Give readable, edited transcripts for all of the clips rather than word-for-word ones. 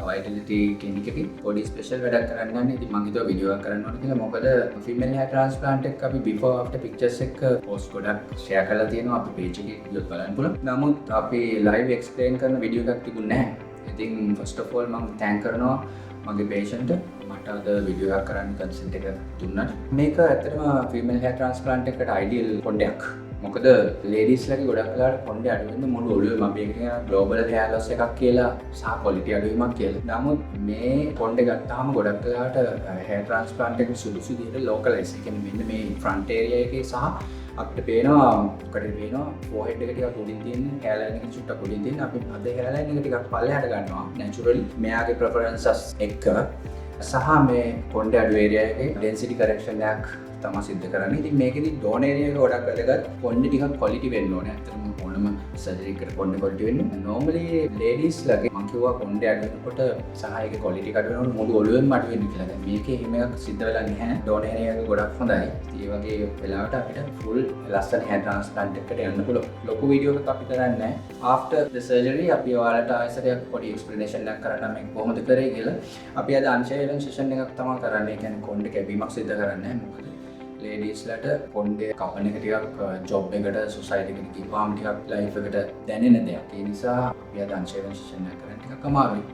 vitality clinic එකේ පොඩි special වැඩක් කරන්න යන්නේ. ඉතින් මම හිතුවා වීඩියෝ එකක් කරන්න ඕනේ කියලා. මොකද female hair transplant එක අපි before after pictures එක post ගොඩක් share කරලා තියෙනවා අපේ page එකේ ගියොත් බලන්න පුළුවන්. නමුත් අපි live explain කරන වීඩියෝ එකක් තිබුණේ නැහැ. ඉතින් first of all මම thank කරනවා මගේ patient මට අද වීඩියෝ එකක් කරන්න consent එක දුන්නාට. මේක ඇත්තටම female hair transplant එකට ideal කොණ්ඩයක්. මොකද ladies ලගේ ගොඩක් වෙලාවට කොණ්ඩේ අඩු වෙන මුළු ඔළුවේම අපි කියන global hair loss එකක් කියලා සහ quality අඩුවීමක් කියලා. නමුත් මේ කොණ්ඩේ ගත්තාම ගොඩක් වෙලාවට hair transplant එක සුදුසු විදිහට localize. ඒ කියන්නේ මෙන්න මේ front area එකේ සහ අපිට පේනවා forehead එක ටිකක් උඩින් තියෙන hairline එක චුට්ටක් උඩින් තියෙන අපි අද hairline එක ටිකක් පල්ලෙහාට ගන්නවා naturally මෙයාගේ preferences එක්ක සහ මේ කොණ්ඩේ අඩු area එකේ density correction එකක් තමයි සිද්ධ කරන්නේ. ඉතින් මේකෙදි ඩෝන් ඒරියා එක ගොඩක් වැදගත්. කොණ්ඩේ ටිකක් quality වෙන්න ඕනේ. ඇත්තටම ඕනම සර්ජරි එකට කොණ්ඩේ quality වෙන්න. normally ladies ලගේ මම කිව්වා කොණ්ඩේ අඩු වෙනකොට සහ ඒකේ quality අඩු වෙනකොට මුළු ඔළුවෙම අඩු වෙන්න කියලා. දැන් මේකේ එහෙම එකක් සිද්ධ වෙලා නැහැ. ඩෝන් ඒරියා එක ගොඩක් හොඳයි. ඒ වගේ වෙලාවට අපිට full ලස්සන hair transplant එකකට යන්න පුළුවන්. ලොකු වීඩියෝ එකක් අපි කරන්නේ නැහැ. after the surgery අපි ඔයාලට ආයෙසරයක් පොඩි explanation එකක් කරන්න මේක කොහොමද කරේ කියලා. අපි අද අන්ෂේලන් session එකක් තමයි කරන්නේ. ඒ කියන්නේ කොණ්ඩේ කැපීමක් සිද්ධ කරන්නේ නැහැ. මොකද ladies ලට කොණ්ඩේ කපන එක ටිකක් ජොබ් එකට සොසයිටි එකට ගිහාම ටිකක් ලයිෆ් එකට දැනෙන දෙයක්. ඒ නිසා අපි අද අන්ෂේලන් session එකක් කරන්න ටිකක් අමාරුයි.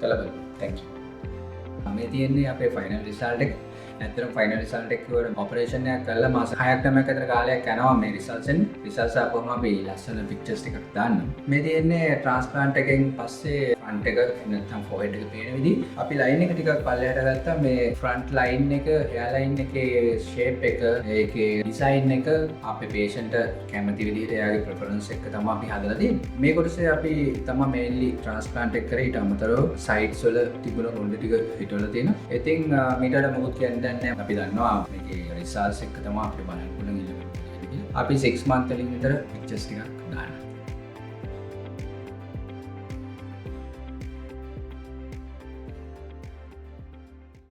කලබල. thank you. මේ තියෙන්නේ අපේ ෆයිනල් රිසල්ට් එක. ඇත්තටම ෆයිනල් රිසල්ට් එක කිව්වොත් ඔපරේෂන් එකක් කරලා මාස 6ක් තමයි අතර කාලයක් යනවා මේ රිසල්ට්ස් එන්නේ. රිසල්ට්ස් ආපුවම අපි ලස්සන පික්චර්ස් ටිකක් දාන්න. මේ තියෙන්නේ ට්‍රාන්ස්ප්ලාන්ට් එකෙන් පස්සේ ෆ්‍රන්ට් එක නැත්නම් ෆෝහෙඩ් එක පේන විදිහ. අපි ලයින් එක ටිකක් පල්ලෙහාට ගත්තා. මේ ෆ්‍රන්ට් ලයින් එක, හෙයා ලයින් එකේ ෂේප් එක, ඒකේ ඩිසයින් එක අපේ patient කැමති විදිහට එයාගේ ප්‍රෙෆරන්ස් එක තමයි අපි හදලා දෙන්නේ. මේ කොටසේ අපි තමයි මේන්ලි ට්‍රාන්ස්ප්ලාන්ට් එක කරේ. ඊට අමතරව සයිඩ්ස් වල තිබුණ කොණ්ඩේ ටික හිටවලා තියෙනවා. ඉතින් මීටට මොකුත් කියන්න අපි දන්නවා මේකේ රිසල්ට්ස් එක තමයි අපිට බලන්න පුළුවන් ඉන්න. අපි 6 month වලින් විතර පික්චර්ස් ටිකක් දානවා.